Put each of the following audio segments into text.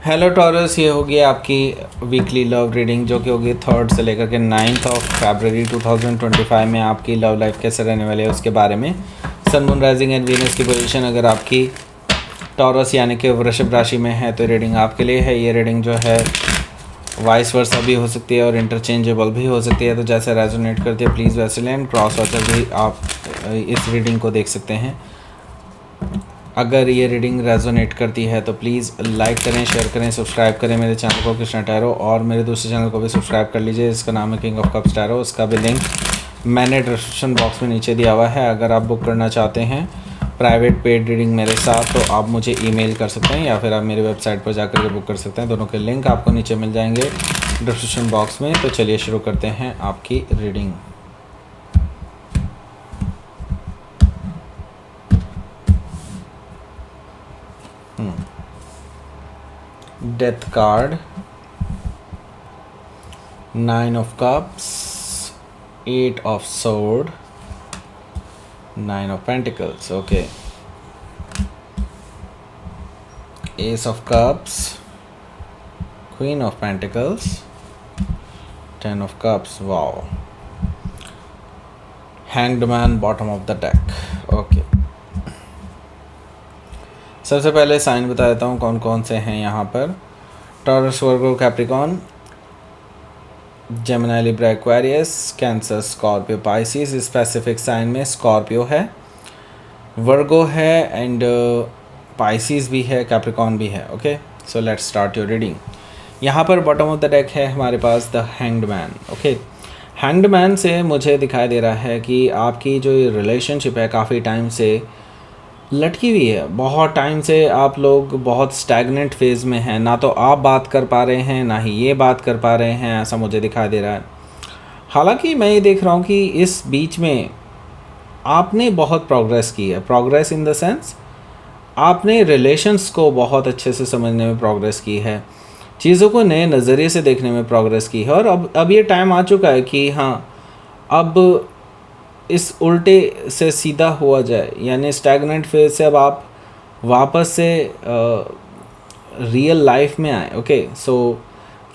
Hello taurus, ये होगी आपकी वीकली लव रीडिंग जो कि होगी 3rd से लेकर के 9th ऑफ फरवरी 2025 में आपकी लव लाइफ कैसे रहने वाली है उसके बारे में। Sun moon rising and Venus की पोजीशन अगर आपकी टॉरस यानी कि वृषभ राशि में है तो रीडिंग आपके लिए है। ये रीडिंग जो है वाइस वर्सा भी हो सकती है और इंटरचेंजेबल भी हो सकती है, तो जैसे रेजोनेट करती है प्लीज़ वैसे लें। क्रॉस वाचर भी आप इस रीडिंग को देख सकते हैं। अगर ये रीडिंग रेजोनेट करती है तो प्लीज़ लाइक करें, शेयर करें, सब्सक्राइब करें मेरे चैनल को कृष्णा टैरो, और मेरे दूसरे चैनल को भी सब्सक्राइब कर लीजिए, इसका नाम है किंग ऑफ कप्स टैरो। उसका भी लिंक मैंने डिस्क्रिप्शन बॉक्स में नीचे दिया हुआ है। अगर आप बुक करना चाहते हैं प्राइवेट पेड रीडिंग मेरे साथ तो आप मुझे ईमेल कर सकते हैं या फिर आप मेरी वेबसाइट पर जाकर के बुक कर सकते हैं। दोनों के लिंक आपको नीचे मिल जाएंगे डिस्क्रिप्शन बॉक्स में। तो चलिए शुरू करते हैं आपकी reading. Death card, 9 of cups, 8 of sword, 9 of pentacles, okay, ace of cups, queen of pentacles, 10 of cups, wow, hanged man bottom of the deck, okay। सबसे पहले साइन बता देता हूँ कौन कौन से हैं यहाँ पर। Taurus, Virgo, Capricorn, Gemini, Libra, Aquarius, Cancer, Scorpio, Pisces. Specific sign में स्कॉर्पियो है, वर्गो है एंड पाइसिस भी है, कैप्रिकॉन भी है। Okay, so let's start your reading. यहाँ पर बॉटम ऑफ द डेक है हमारे पास the hanged man. Okay, hanged man से मुझे दिखाई दे रहा है कि आपकी जो रिलेशनशिप है काफ़ी टाइम से लटकी हुई है। बहुत टाइम से आप लोग बहुत स्टैगनेंट फेज़ में हैं, ना तो आप बात कर पा रहे हैं ना ही ये बात कर पा रहे हैं, ऐसा मुझे दिखाई दे रहा है। हालांकि मैं ये देख रहा हूँ कि इस बीच में आपने बहुत प्रोग्रेस की है। प्रोग्रेस इन द सेंस आपने रिलेशंस को बहुत अच्छे से समझने में प्रोग्रेस की है, चीज़ों को नए नज़रिए से देखने में प्रोग्रेस की है। और अब ये टाइम आ चुका है कि हाँ, अब इस उल्टे से सीधा हुआ जाए, यानी स्टैगनेंट फेज से अब आप वापस से रियल लाइफ में आए। ओके, सो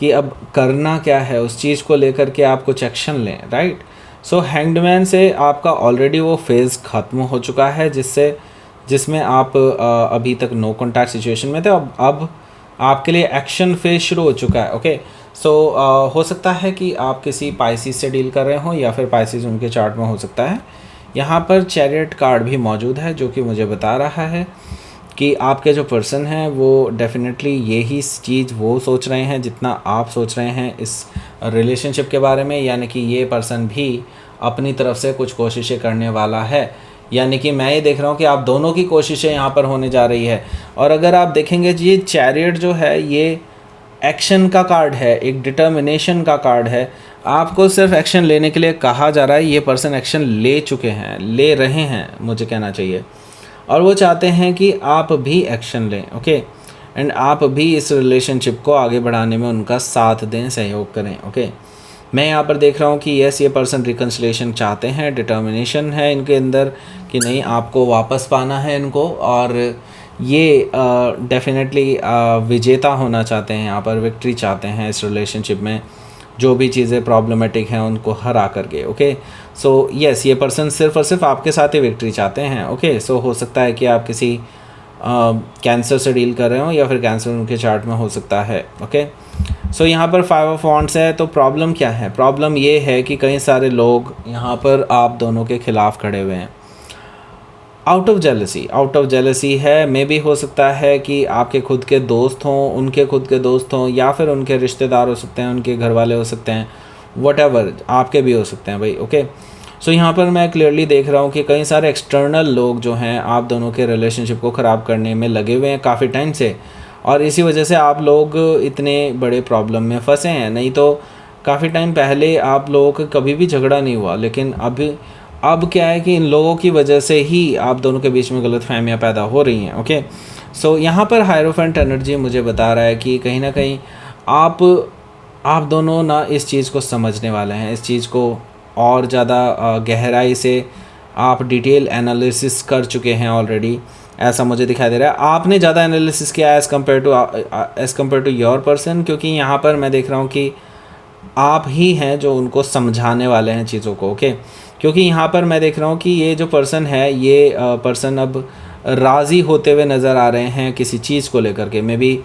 कि अब करना क्या है उस चीज़ को लेकर के आप कुछ एक्शन लें, राइट। सो हैंगडमैन से आपका ऑलरेडी वो फेज़ ख़त्म हो चुका है जिसमें आप अभी तक नो कॉन्टैक्ट सिचुएशन में थे। अब आपके लिए एक्शन फेज शुरू हो चुका है। ओके, सो हो सकता है कि आप किसी पाइसिस से डील कर रहे हो या फिर पाइसिस उनके चार्ट में हो सकता है। यहाँ पर चैरियट कार्ड भी मौजूद है जो कि मुझे बता रहा है कि आपके जो पर्सन हैं वो डेफिनेटली यही चीज़ वो सोच रहे हैं जितना आप सोच रहे हैं इस रिलेशनशिप के बारे में, यानी कि ये पर्सन भी अपनी तरफ से कुछ कोशिशें करने वाला है। यानी कि मैं ये देख रहा हूँ कि आप दोनों की कोशिशें यहाँ पर होने जा रही है। और अगर आप देखेंगे ये चैरियट जो है ये एक्शन का कार्ड है, एक डिटर्मिनेशन का कार्ड है। आपको सिर्फ एक्शन लेने के लिए कहा जा रहा है। ये पर्सन एक्शन ले चुके हैं, ले रहे हैं मुझे कहना चाहिए, और वो चाहते हैं कि आप भी एक्शन लें। ओके, एंड आप भी इस रिलेशनशिप को आगे बढ़ाने में उनका साथ दें, सहयोग करें। ओके, मैं यहाँ पर देख रहा हूँ कि यस, ये पर्सन रिकन्सिलेशन चाहते हैं, डिटर्मिनेशन है इनके अंदर कि नहीं आपको वापस पाना है इनको, और ये डेफिनेटली विजेता होना चाहते हैं, यहाँ पर विक्ट्री चाहते हैं इस रिलेशनशिप में। जो भी चीज़ें प्रॉब्लमेटिक हैं उनको हरा करके। ओके, सो यस, ये पर्सन सिर्फ और सिर्फ आपके साथ ही विक्ट्री चाहते हैं। ओके, सो हो सकता है कि आप किसी कैंसर से डील कर रहे हो या फिर कैंसर उनके चार्ट में हो सकता है। ओके, सो यहाँ पर 5 ऑफ वॉन्ड्स है। तो प्रॉब्लम क्या है? प्रॉब्लम ये है कि कई सारे लोग यहाँ पर आप दोनों के खिलाफ खड़े हुए हैं। आउट ऑफ जेलसी है। मे भी हो सकता है कि आपके खुद के दोस्त हों, उनके खुद के दोस्त हों, या फिर उनके रिश्तेदार हो सकते हैं, उनके घर वाले हो सकते हैं, वटएवर, आपके भी हो सकते हैं भाई। ओके, सो यहाँ पर मैं क्लियरली देख रहा हूँ कि कई सारे एक्सटर्नल लोग जो हैं आप दोनों के रिलेशनशिप को ख़राब करने में लगे हुए हैं काफ़ी टाइम से, और इसी वजह से आप लोग इतने बड़े प्रॉब्लम में फंसे हैं। नहीं तो काफ़ी टाइम पहले आप लोगों का कभी भी झगड़ा नहीं हुआ, लेकिन अब क्या है कि इन लोगों की वजह से ही आप दोनों के बीच में गलतफहमियां पैदा हो रही हैं। ओके, सो यहाँ पर हायरोफेंट एनर्जी मुझे बता रहा है कि कहीं ना कहीं आप दोनों ना इस चीज़ को समझने वाले हैं, इस चीज़ को और ज़्यादा गहराई से आप डिटेल एनालिसिस कर चुके हैं ऑलरेडी। ऐसा मुझे दिखाई दे रहा है। आपने ज़्यादा एनालिसिस किया as compare to your person, क्योंकि यहाँ पर मैं देख रहा हूँ कि आप ही हैं जो उनको समझाने वाले हैं चीज़ों को, ओके। क्योंकि यहाँ पर मैं देख रहा हूँ कि ये जो पर्सन है, ये पर्सन अब राज़ी होते हुए नज़र आ रहे हैं किसी चीज़ को लेकर के। मे बी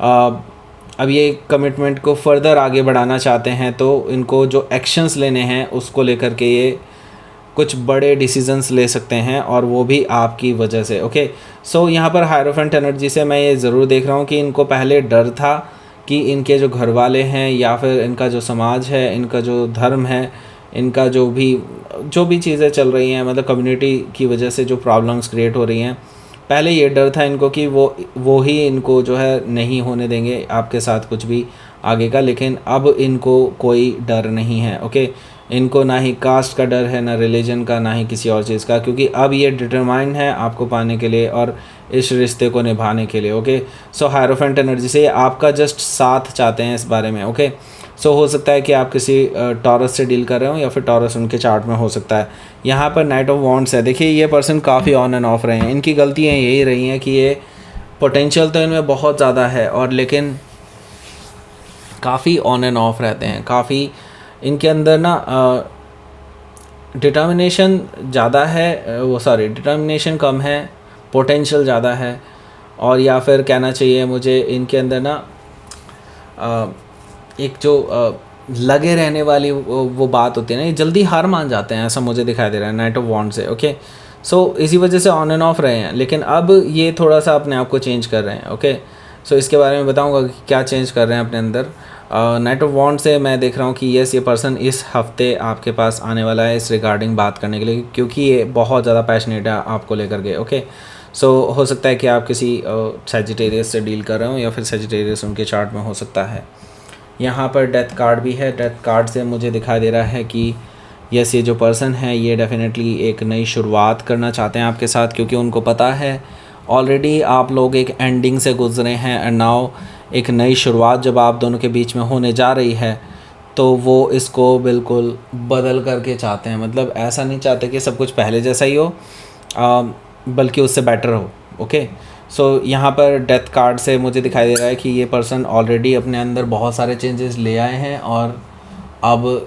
अब ये कमिटमेंट को फर्दर आगे बढ़ाना चाहते हैं, तो इनको जो एक्शंस लेने हैं उसको लेकर के ये कुछ बड़े डिसीजंस ले सकते हैं, और वो भी आपकी वजह से, ओके। सो यहाँ पर हायरोफेंट एनर्जी से मैं ये ज़रूर देख रहा हूँ कि इनको पहले डर था कि इनके जो घर वाले हैं या फिर इनका जो समाज है, इनका जो धर्म है, इनका जो भी चीज़ें चल रही हैं, मतलब कम्युनिटी की वजह से जो प्रॉब्लम्स क्रिएट हो रही हैं, पहले ये डर था इनको कि वो ही इनको जो है नहीं होने देंगे आपके साथ कुछ भी आगे का। लेकिन अब इनको कोई डर नहीं है, ओके। इनको ना ही कास्ट का डर है, ना रिलीजन का, ना ही किसी और चीज़ का, क्योंकि अब ये डिटरमाइंड है आपको पाने के लिए और इस रिश्ते को निभाने के लिए, ओके। सो हायरोफेंट एनर्जी से आपका जस्ट साथ चाहते हैं इस बारे में, ओके। सो हो सकता है कि आप किसी टॉरस से डील कर रहे हो, या फिर टॉरस उनके चार्ट में हो सकता है। यहाँ पर नाइट ऑफ वॉन्ड्स है। देखिए ये पर्सन काफ़ी ऑन एंड ऑफ रहे हैं। इनकी गलतियाँ यही रही हैं कि ये पोटेंशियल तो इनमें बहुत ज़्यादा है, और लेकिन काफ़ी ऑन एंड ऑफ रहते हैं। काफ़ी इनके अंदर ना डिटर्मिनेशन ज़्यादा है, डिटर्मिनेशन कम है, पोटेंशियल ज़्यादा है। और या फिर कहना चाहिए मुझे इनके अंदर ना एक जो लगे रहने वाली वो बात होती है ना, ये जल्दी हार मान जाते हैं, ऐसा मुझे दिखाई दे रहा है नाइट ऑफ वॉन्ड से, ओके। सो इसी वजह से ऑन एंड ऑफ रहे हैं, लेकिन अब ये थोड़ा सा अपने आप को चेंज कर रहे हैं, ओके। सो इसके बारे में बताऊंगा कि क्या चेंज कर रहे हैं अपने अंदर। नाइट ऑफ वॉन्ड से मैं देख रहा हूँ कि ये पर्सन इस हफ्ते आपके पास आने वाला है इस रिगार्डिंग बात करने के लिए, क्योंकि ये बहुत ज़्यादा पैशनेट है आपको लेकर के, ओके। सो हो सकता है कि आप किसी सैजिटेरियस से डील कर रहे हो, या फिर सैजिटेरियस उनके चार्ट में हो सकता है। यहाँ पर डेथ कार्ड भी है। डेथ कार्ड से मुझे दिखाई दे रहा है कि यस, ये जो पर्सन है ये डेफिनेटली एक नई शुरुआत करना चाहते हैं आपके साथ, क्योंकि उनको पता है ऑलरेडी आप लोग एक एंडिंग से गुजरे हैं, एंड नाउ एक नई शुरुआत जब आप दोनों के बीच में होने जा रही है, तो वो इसको बिल्कुल बदल करके चाहते हैं। मतलब ऐसा नहीं चाहते कि सब कुछ पहले जैसा ही हो, बल्कि उससे बेटर हो, ओके। सो यहाँ पर डेथ कार्ड से मुझे दिखाई दे रहा है कि ये पर्सन ऑलरेडी अपने अंदर बहुत सारे चेंजेस ले आए हैं, और अब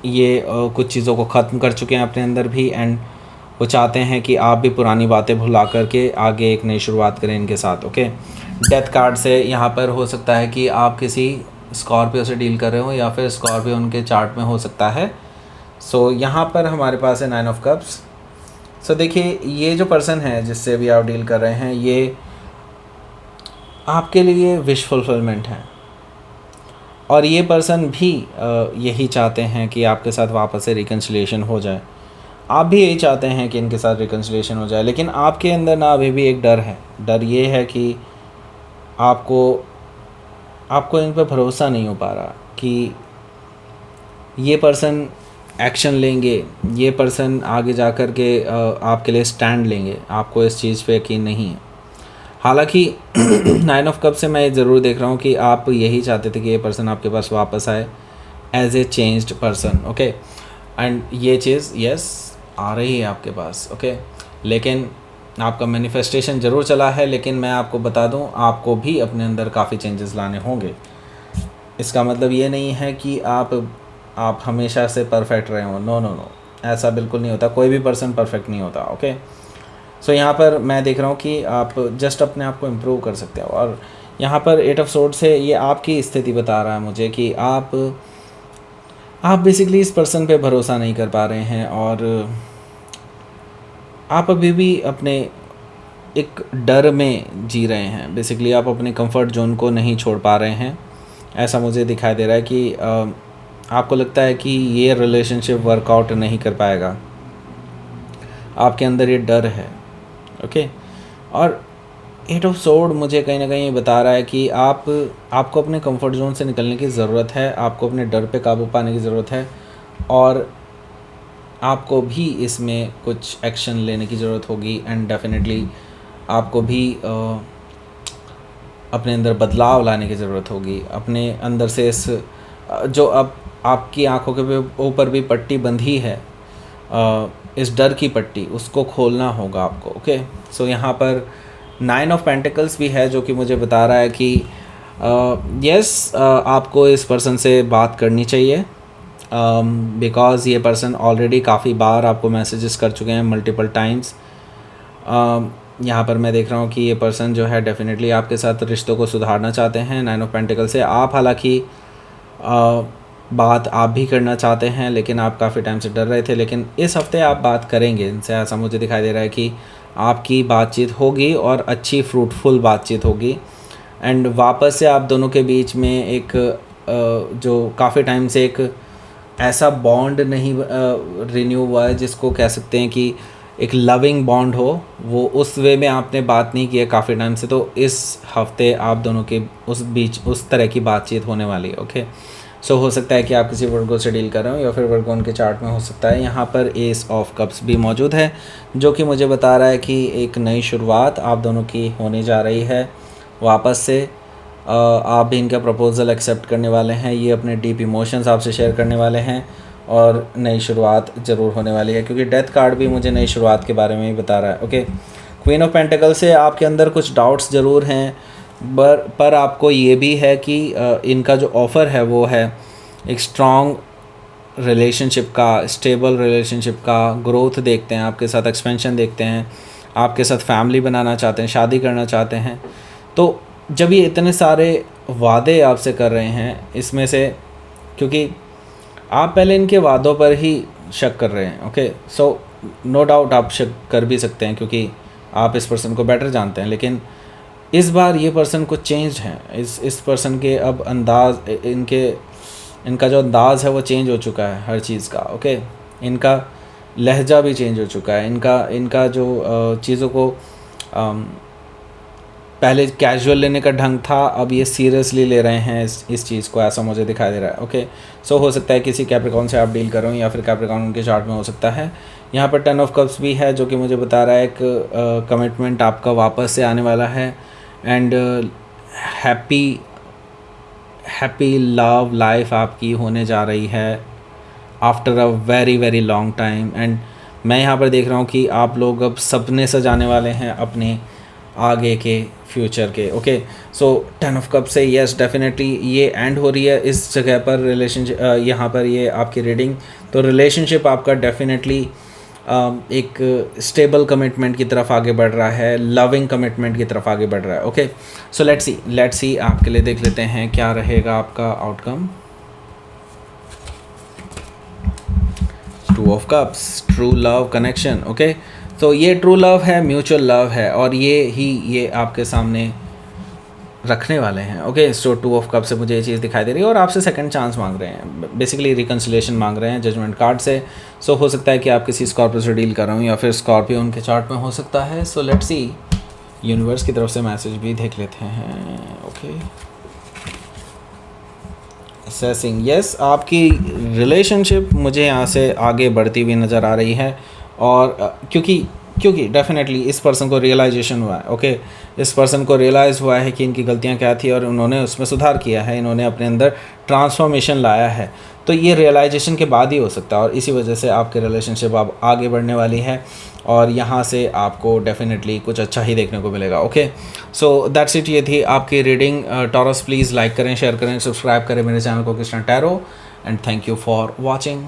ये कुछ चीज़ों को ख़त्म कर चुके हैं अपने अंदर भी, एंड वो चाहते हैं कि आप भी पुरानी बातें भुला करके आगे एक नई शुरुआत करें इनके साथ, ओके। डेथ कार्ड से यहाँ पर हो सकता है कि आप किसी स्कॉर्पियो से डील कर रहे हो, या फिर स्कॉर्पियो उनके चार्ट में हो सकता है। सो यहाँ पर हमारे पास है 9 ऑफ कप्स। सो देखिए ये जो पर्सन है जिससे भी आप डील कर रहे हैं, ये आपके लिए विश फुलफिलमेंट है, और ये पर्सन भी यही चाहते हैं कि आपके साथ वापस से रिकन्सिलिएशन हो जाए। आप भी यही चाहते हैं कि इनके साथ रिकन्सिलिएशन हो जाए, लेकिन आपके अंदर ना अभी भी एक डर है। डर ये है कि आपको इन पर भरोसा नहीं हो पा रहा कि ये पर्सन एक्शन लेंगे, ये पर्सन आगे जा कर के आपके लिए स्टैंड लेंगे। आपको इस चीज़ पे यकीन नहीं है। हालांकि 9 ऑफ कप से मैं ज़रूर देख रहा हूँ कि आप यही चाहते थे कि ये पर्सन आपके पास वापस आए as a changed person, okay. And ये चीज़ यस आ रही है आपके पास, ओके। लेकिन आपका मैनिफेस्टेशन ज़रूर चला है, लेकिन मैं आपको बता दूं आपको भी अपने अंदर काफ़ी चेंजेस लाने होंगे। इसका मतलब ये नहीं है कि आप हमेशा से परफेक्ट रहे हो, नो, ऐसा बिल्कुल नहीं होता। कोई भी पर्सन परफेक्ट नहीं होता, ओके। सो यहाँ पर मैं देख रहा हूँ कि आप जस्ट अपने आप को इम्प्रूव कर सकते हो, और यहाँ पर 8 ऑफ सोर्ड से ये आपकी स्थिति बता रहा है मुझे कि आप बेसिकली इस पर्सन पे भरोसा नहीं कर पा रहे हैं, और आप अभी भी अपने एक डर में जी रहे हैं। बेसिकली आप अपने कंफर्ट जोन को नहीं छोड़ पा रहे हैं। ऐसा मुझे दिखाई दे रहा है कि आपको लगता है कि ये रिलेशनशिप वर्कआउट नहीं कर पाएगा। आपके अंदर ये डर है, ओके। और 8 ऑफ सोर्ड मुझे कहीं ना कहीं ये बता रहा है कि आपको अपने कंफर्ट जोन से निकलने की ज़रूरत है, आपको अपने डर पे काबू पाने की ज़रूरत है, और आपको भी इसमें कुछ एक्शन लेने की ज़रूरत होगी। एंड डेफिनेटली आपको भी अपने अंदर बदलाव लाने की ज़रूरत होगी। अपने अंदर से इस जो अब आपकी आंखों के ऊपर भी पट्टी बंधी है, इस डर की पट्टी उसको खोलना होगा आपको। ओके, सो यहाँ पर 9 ऑफ पेंटिकल्स भी है जो कि मुझे बता रहा है कि यस आपको इस पर्सन से बात करनी चाहिए, बिकॉज़ ये पर्सन ऑलरेडी काफ़ी बार आपको मैसेजेस कर चुके हैं मल्टीपल टाइम्स। यहाँ पर मैं देख रहा हूँ कि ये पर्सन जो है डेफिनेटली आपके साथ रिश्तों को सुधारना चाहते हैं 9 ऑफ पेंटिकल से। आप हालांकि बात आप भी करना चाहते हैं, लेकिन आप काफ़ी टाइम से डर रहे थे, लेकिन इस हफ्ते आप बात करेंगे इनसे, ऐसा मुझे दिखाई दे रहा है कि आपकी बातचीत होगी और अच्छी फ्रूटफुल बातचीत होगी। एंड वापस से आप दोनों के बीच में एक जो काफ़ी टाइम से एक ऐसा बॉन्ड नहीं रिन्यू हुआ है जिसको कह सकते हैं कि एक लविंग बॉन्ड हो, वो उस वे में आपने बात नहीं की है काफ़ी टाइम से, तो इस हफ्ते आप दोनों के उस बीच उस तरह की बातचीत होने वाली है। ओके, सो हो सकता है कि आप किसी वर्गो से डील कर रहे हो या फिर वर्गो उनके चार्ट में हो सकता है। यहाँ पर एस ऑफ कप्स भी मौजूद है जो कि मुझे बता रहा है कि एक नई शुरुआत आप दोनों की होने जा रही है वापस से। आप भी इनका प्रपोज़ल एक्सेप्ट करने वाले हैं, ये अपने डीप इमोशंस आपसे शेयर करने वाले हैं और नई शुरुआत ज़रूर होने वाली है, क्योंकि डेथ कार्ड भी मुझे नई शुरुआत के बारे में ही बता रहा है। ओके, क्वीन ऑफ पेंटिकल से आपके अंदर कुछ डाउट्स ज़रूर हैं, पर आपको ये भी है कि इनका जो ऑफ़र है वो है एक स्ट्रॉन्ग रिलेशनशिप का, स्टेबल रिलेशनशिप का, ग्रोथ देखते हैं आपके साथ, एक्सपेंशन देखते हैं, आपके साथ फैमिली बनाना चाहते हैं, शादी करना चाहते हैं। तो जब ये इतने सारे वादे आपसे कर रहे हैं, इसमें से क्योंकि आप पहले इनके वादों पर ही शक कर रहे हैं। ओके, सो नो डाउट आप शक कर भी सकते हैं क्योंकि आप इस पर्सन को बेटर जानते हैं, लेकिन इस बार ये पर्सन कुछ चेंज है। इस पर्सन के अब अंदाज, इनका जो अंदाज़ है वो चेंज हो चुका है हर चीज़ का। ओके, इनका लहजा भी चेंज हो चुका है, इनका जो चीज़ों को पहले कैजुअल लेने का ढंग था, अब ये सीरियसली ले रहे हैं इस चीज़ को, ऐसा मुझे दिखाई दे रहा है। ओके, सो हो सकता है किसी कैप्रिकॉर्न से आप डील कर रहे हो या फिर कैप्रिकॉर्न उनके चार्ट में हो सकता है। यहाँ पर 10 ऑफ कप्स भी है जो कि मुझे बता रहा है एक कमिटमेंट आपका वापस से आने वाला है एंड हैप्पी लव लाइफ आपकी होने जा रही है after a very very long time. And मैं यहाँ पर देख रहा हूँ कि आप लोग अब सपने सजाने वाले हैं अपने आगे के फ्यूचर के। ओके, सो 10 ऑफ कप से यस डेफिनेटली ये एंड हो रही है इस जगह पर रिलेशनशिप, यहाँ पर ये आपकी रीडिंग, तो रिलेशनशिप आपका डेफिनेटली एक स्टेबल कमिटमेंट की तरफ आगे बढ़ रहा है, लविंग कमिटमेंट की तरफ आगे बढ़ रहा है। ओके, सो लेट्स सी आपके लिए देख लेते हैं क्या रहेगा आपका outcome. 2 of cups, true love connection. Okay, तो ये ट्रू लव है, म्यूचुअल लव है और ये आपके सामने रखने वाले हैं। ओके, सो 2 ऑफ कप से मुझे ये चीज़ दिखाई दे रही है और आपसे सेकंड चांस मांग रहे हैं, बेसिकली रिकन्सिलेशन मांग रहे हैं जजमेंट कार्ड से। सो हो सकता है कि आप किसी स्कॉर्पियो से डील कर रहे हो या फिर स्कॉर्पियो उनके चार्ट में हो सकता है। सो लेट्स सी, यूनिवर्स की तरफ से मैसेज भी देख लेते हैं। ओके, असेसिंग, यस आपकी रिलेशनशिप मुझे यहाँ से आगे बढ़ती हुई नज़र आ रही है और क्योंकि डेफिनेटली इस पर्सन को रियलाइजेशन हुआ है। ओके, इस पर्सन को रियलाइज़ हुआ है कि इनकी गलतियाँ क्या थी और उन्होंने उसमें सुधार किया है, इन्होंने अपने अंदर ट्रांसफॉर्मेशन लाया है। तो ये रियलाइजेशन के बाद ही हो सकता है और इसी वजह से आपके रिलेशनशिप अब आगे बढ़ने वाली है और यहाँ से आपको डेफिनेटली कुछ अच्छा ही देखने को मिलेगा। ओके, सो दैट्स इट, ये थी आपकी रीडिंग। टॉरस प्लीज़ लाइक करें, शेयर करें, सब्सक्राइब करें मेरे चैनल को Krishna tarot and thank you for watching.